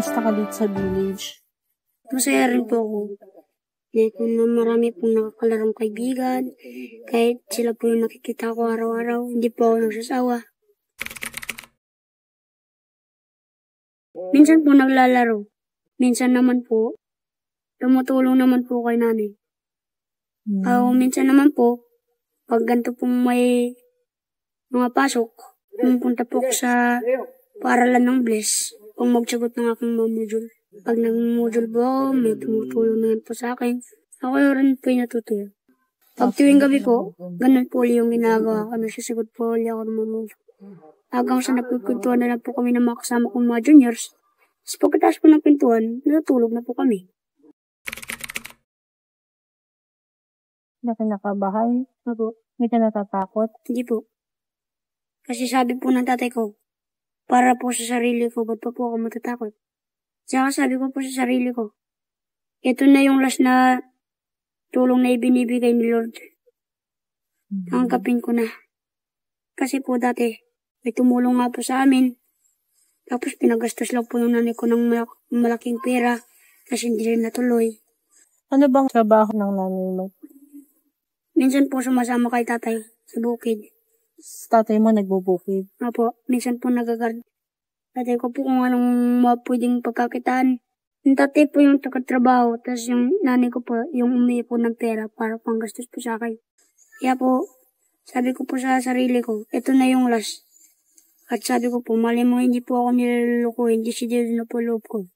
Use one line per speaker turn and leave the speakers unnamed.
Kamusta ka dito sa village?
Masaya rin po ako. Dahil po na marami pong nakakalarong kaibigan. Kahit sila po yung nakikita ko araw-araw, hindi po ako nagsasawa. Minsan po naglalaro. Minsan naman po, tumutulong naman po kay nanay. Minsan naman po, pag ganito pong may mga pasok, pumunta po ako sa paaralan ng Bless kung magsagot ng aking module. Pag nag-module po ako, may tumutulong naman po sa akin. Ako rin po yung natutuyo. Pag tuwing gabi po, ganun po yung ginagawa ko. Nasisagot po ulit ako ng module. Hanggang sa napipintuan na lang po kami ng mga kasama kong mga juniors. Tapos pagkatapos po ng pintuan, natulog na po kami.
Hindi ka nakabahay?
Opo.
Hindi ka natatakot?
Hindi po. Kasi sabi po ng tatay ko, para po sa sarili ko, ba't pa po ako matatakot? Saka sabi ko po sa sarili ko, ito na yung last na tulong na ibinibigay ni Lord. Tanggapin ko na. Kasi po dati, may tumulong nga po sa amin. Tapos pinagastos lang po yung nanay ko ng malaking pera kasi hindi rin natuloy.
Ano bang trabaho ng nanay mo?
Minsan po sumasama kay tatay sa bukid.
Tatay mo nagbubukid?
Opo, minsan po nagagard. Tatay ko po kung anong pwedeng pagkakitaan. Yung tatay po yung taga-trabaho, tapos yung nanay ko po yung umihi po ng pera para panggastos po sa akin. Kaya po, sabi ko po sa sarili ko, ito na yung last. At sabi ko po, mali mo hindi po ako niluluko, hindi si Dios na po loob ko.